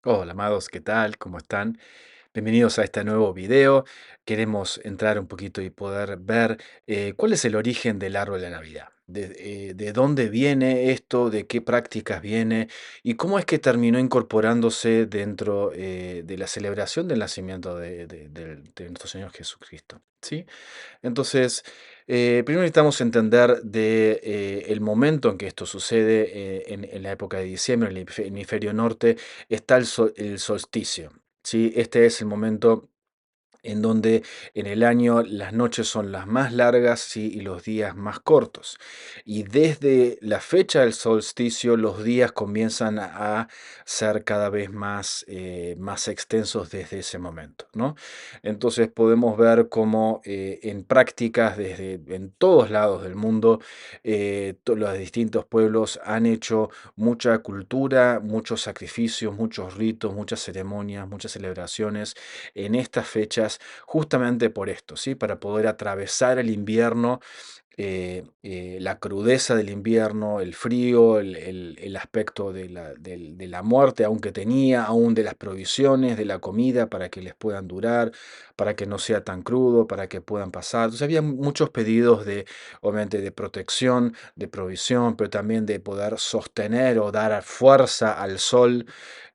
Hola, amados, ¿qué tal? ¿Cómo están? Bienvenidos a este nuevo video. Queremos entrar un poquito y poder ver cuál es el origen del árbol de Navidad. De dónde viene esto, de qué prácticas viene y cómo es que terminó incorporándose dentro de la celebración del nacimiento de nuestro Señor Jesucristo. ¿Sí? Entonces, primero necesitamos entender el momento en que esto sucede en la época de diciembre, en el hemisferio norte, está el solsticio. ¿Sí? Este es el momento en donde en el año las noches son las más largas, ¿sí? Y los días más cortos. Y desde la fecha del solsticio, los días comienzan a ser cada vez más extensos desde ese momento, ¿no? Entonces podemos ver cómo en prácticas en todos lados del mundo, los distintos pueblos han hecho mucha cultura, muchos sacrificios, muchos ritos, muchas ceremonias, muchas celebraciones en estas fechas justamente por esto, ¿sí? Para poder atravesar el invierno, la crudeza del invierno, el frío, el aspecto de la muerte, aunque tenía, aún de las provisiones, de la comida, para que les puedan durar, para que no sea tan crudo, para que puedan pasar. Entonces había muchos pedidos obviamente, de protección, de provisión, pero también de poder sostener o dar fuerza al sol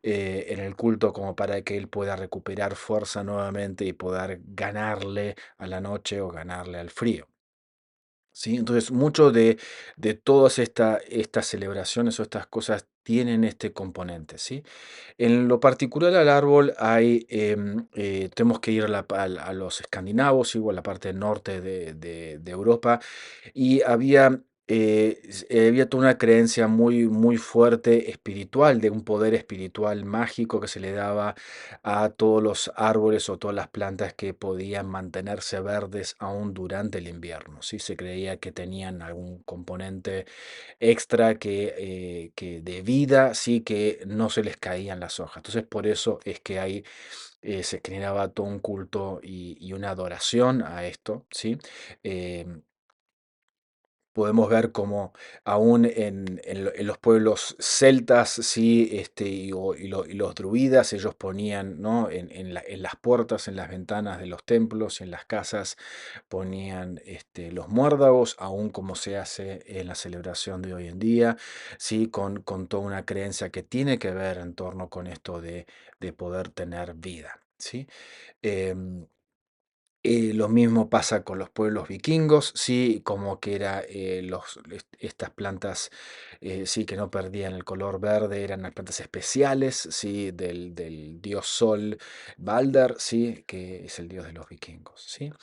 en el culto como para que él pueda recuperar fuerza nuevamente y poder ganarle a la noche o ganarle al frío. ¿Sí? Entonces, mucho de todas estas celebraciones o estas cosas tienen este componente, ¿sí? En lo particular al árbol tenemos que ir a los escandinavos, igual a la parte norte de Europa, y había toda una creencia muy, muy fuerte espiritual, de un poder espiritual mágico que se le daba a todos los árboles o todas las plantas que podían mantenerse verdes aún durante el invierno, ¿sí? Se creía que tenían algún componente extra que de vida, sí, que no se les caían las hojas. Entonces, por eso es que se generaba todo un culto y una adoración a esto, ¿sí? Em, Podemos ver cómo aún en los pueblos celtas, sí, y los druidas, ellos ponían, ¿no? En las puertas, en las ventanas de los templos y en las casas, ponían los muérdagos, aún como se hace en la celebración de hoy en día, sí, con toda una creencia que tiene que ver en torno con esto de poder tener vida, ¿sí? Em, lo mismo pasa con los pueblos vikingos, sí, como que era estas plantas, sí, que no perdían el color verde, eran las plantas especiales, sí, del dios Sol Balder, sí, que es el dios de los vikingos, sí.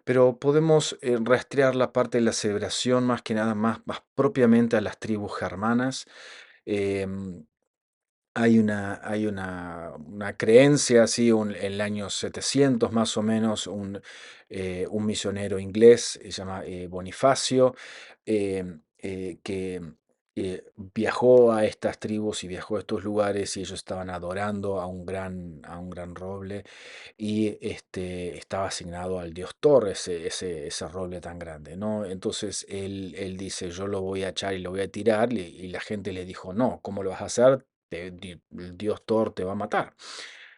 Pero podemos rastrear la parte de la celebración más que nada más propiamente a las tribus germanas. em, una creencia, así, en el año 700 más o menos, un misionero inglés, se llama Bonifacio, que viajó a estas tribus y viajó a estos lugares y ellos estaban adorando a un gran roble y estaba asignado al dios Thor, ese roble tan grande, ¿no? Entonces él dice, yo lo voy a echar y lo voy a tirar, y la gente le dijo, no, ¿cómo lo vas a hacer? El dios Thor te va a matar,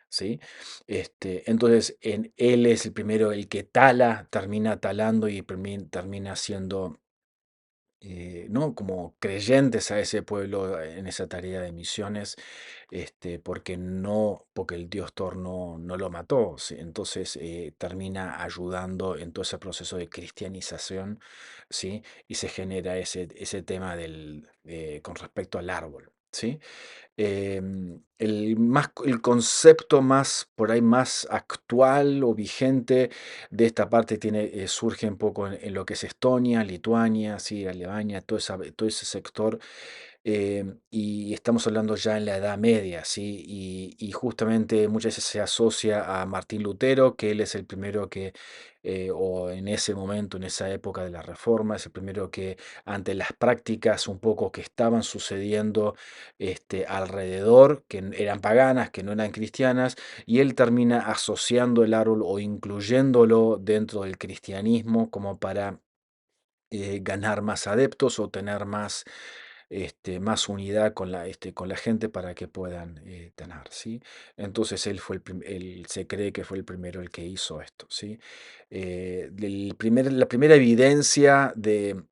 ¿sí? Entonces, él es el primero, el que termina talando y termina siendo, ¿no? Como creyentes a ese pueblo en esa tarea de misiones, porque el dios Thor no lo mató, ¿sí? Entonces termina ayudando en todo ese proceso de cristianización, ¿sí? Y se genera ese tema con respecto al árbol, ¿sí? El concepto más, por ahí, más actual o vigente de esta parte surge un poco en lo que es Estonia, Lituania, sí, Alemania, todo ese sector, y estamos hablando ya en la Edad Media, ¿sí? Y justamente muchas veces se asocia a Martín Lutero, que él es el primero o en ese momento, en esa época de la Reforma, es el primero que, ante las prácticas un poco que estaban sucediendo alrededor, que eran paganas, que no eran cristianas, y él termina asociando el árbol o incluyéndolo dentro del cristianismo como para ganar más adeptos o tener más unidad con la gente para que puedan tener, ¿sí? Entonces él fue se cree que fue el primero el que hizo esto, ¿sí? La primera evidencia de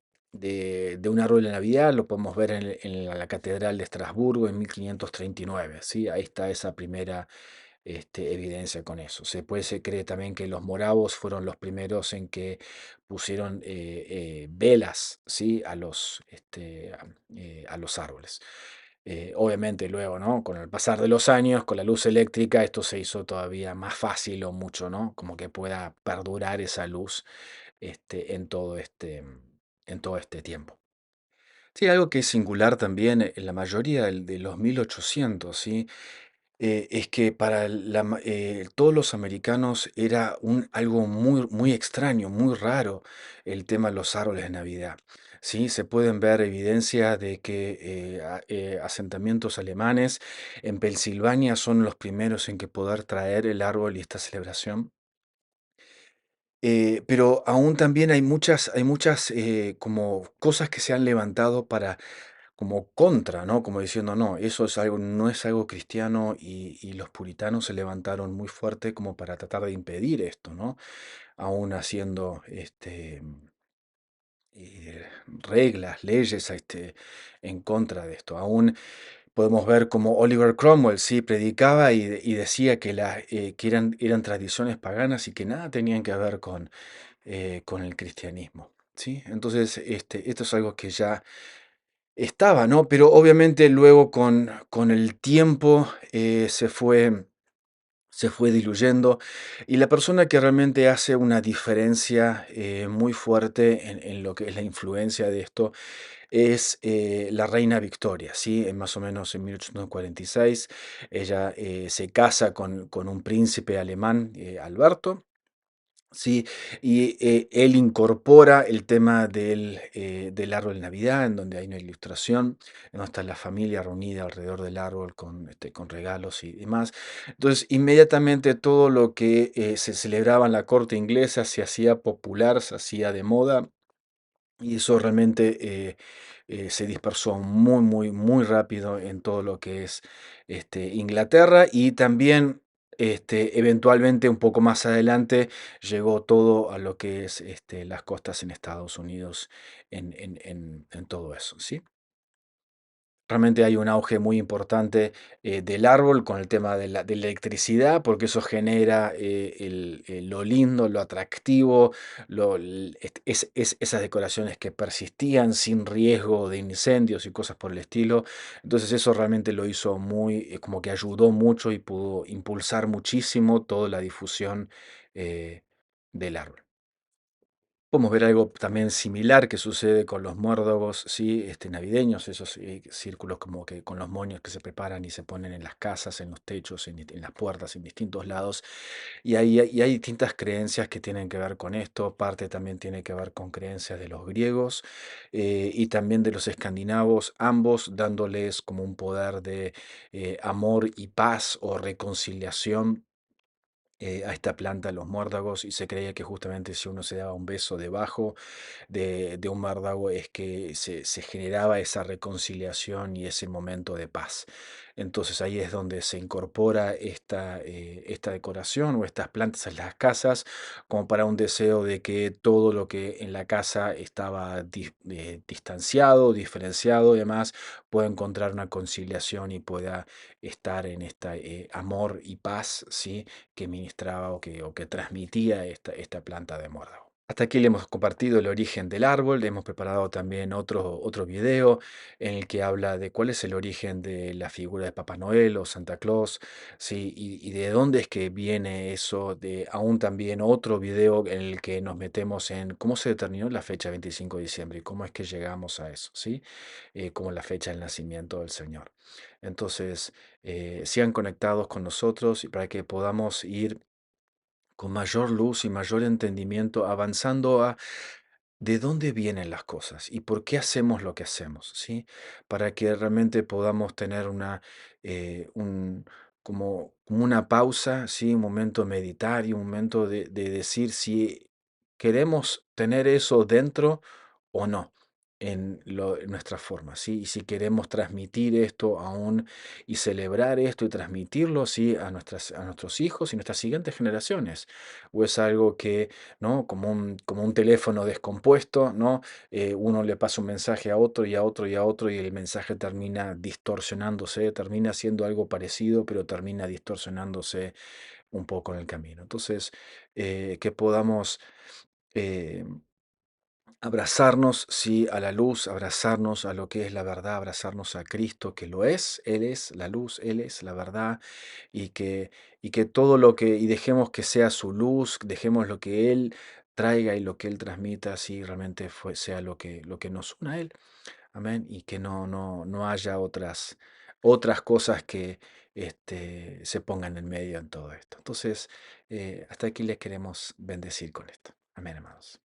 un árbol de Navidad lo podemos ver en la Catedral de Estrasburgo en 1539, ¿sí? Ahí está esa primera evidencia con eso. Se cree también que los moravos fueron los primeros en que pusieron velas, ¿sí? A los árboles. Obviamente luego, ¿no? Con el pasar de los años, con la luz eléctrica, esto se hizo todavía más fácil o mucho, ¿no? Como que pueda perdurar esa luz en todo este tiempo. Sí, algo que es singular también en la mayoría de los 1800, ¿sí? Es que para todos los americanos era algo muy extraño, muy raro el tema de los árboles de Navidad. Sí, se pueden ver evidencias de que asentamientos alemanes en Pensilvania son los primeros en que poder traer el árbol y esta celebración. Pero aún también hay muchas como cosas que se han levantado para como contra, ¿no? Como diciendo, no, eso es algo, no es algo cristiano y los puritanos se levantaron muy fuerte como para tratar de impedir esto, ¿no? Aún haciendo reglas, leyes en contra de esto. Aún podemos ver como Oliver Cromwell sí predicaba y decía que eran tradiciones paganas y que nada tenían que ver con el cristianismo. ¿Sí? Entonces, esto es algo que ya estaba, ¿no? Pero obviamente luego con el tiempo se fue diluyendo y la persona que realmente hace una diferencia muy fuerte en lo que es la influencia de esto es la reina Victoria, ¿sí? Más o menos en 1846 ella se casa con un príncipe alemán, Alberto. Sí, y él incorpora el tema del árbol de Navidad, en donde hay una ilustración, en donde está la familia reunida alrededor del árbol con regalos y demás. Entonces, inmediatamente todo lo que se celebraba en la corte inglesa se hacía popular, se hacía de moda, y eso realmente se dispersó muy rápido en todo lo que es Inglaterra y también eventualmente un poco más adelante llegó todo a lo que es las costas en Estados Unidos en todo eso, ¿sí? Realmente hay un auge muy importante del árbol con el tema de la electricidad, porque eso genera lo lindo, lo atractivo, esas decoraciones que persistían sin riesgo de incendios y cosas por el estilo. Entonces eso realmente lo hizo como que ayudó mucho y pudo impulsar muchísimo toda la difusión eh, del árbol. Podemos ver algo también similar que sucede con los muérdagos, ¿sí? Navideños, esos círculos como que con los moños que se preparan y se ponen en las casas, en los techos, en las puertas, en distintos lados. Y hay distintas creencias que tienen que ver con esto. Parte también tiene que ver con creencias de los griegos y también de los escandinavos, ambos dándoles como un poder de amor y paz o reconciliación a esta planta, los muérdagos, y se creía que justamente si uno se daba un beso debajo de un muérdago es que se generaba esa reconciliación y ese momento de paz. Entonces ahí es donde se incorpora esta decoración o estas plantas en las casas como para un deseo de que todo lo que en la casa estaba distanciado, diferenciado y demás, pueda encontrar una conciliación y pueda estar en este amor y paz, ¿sí? Que ministraba o que transmitía esta planta de muérdago. Hasta aquí le hemos compartido el origen del árbol, le hemos preparado también otro video en el que habla de cuál es el origen de la figura de Papá Noel o Santa Claus, ¿sí? Y de dónde es que viene eso, de aún también otro video en el que nos metemos en cómo se determinó la fecha 25 de diciembre y cómo es que llegamos a eso, ¿sí? Como la fecha del nacimiento del Señor. Entonces, sean conectados con nosotros y para que podamos ir con mayor luz y mayor entendimiento, avanzando a de dónde vienen las cosas y por qué hacemos lo que hacemos, ¿sí? Para que realmente podamos tener como una pausa, ¿sí? Un momento de meditar y un momento de decir si queremos tener eso dentro o no. en nuestra forma, ¿sí? Y si queremos transmitir esto aún y celebrar esto y transmitirlo, ¿sí? A nuestros hijos y nuestras siguientes generaciones. O es algo que, ¿no? Como un teléfono descompuesto, ¿no? Uno le pasa un mensaje a otro y a otro y a otro y el mensaje termina distorsionándose, termina siendo algo parecido, pero termina distorsionándose un poco en el camino. Entonces, que podamos eh, abrazarnos, sí, a la luz, abrazarnos a lo que es la verdad, abrazarnos a Cristo, que lo es, Él es la luz, Él es la verdad, y que todo lo que, y dejemos que sea su luz, dejemos lo que Él traiga y lo que Él transmita, así realmente sea lo que nos una a Él. Amén. Y que no haya otras cosas que se pongan en medio en todo esto. Entonces, hasta aquí les queremos bendecir con esto. Amén, hermanos.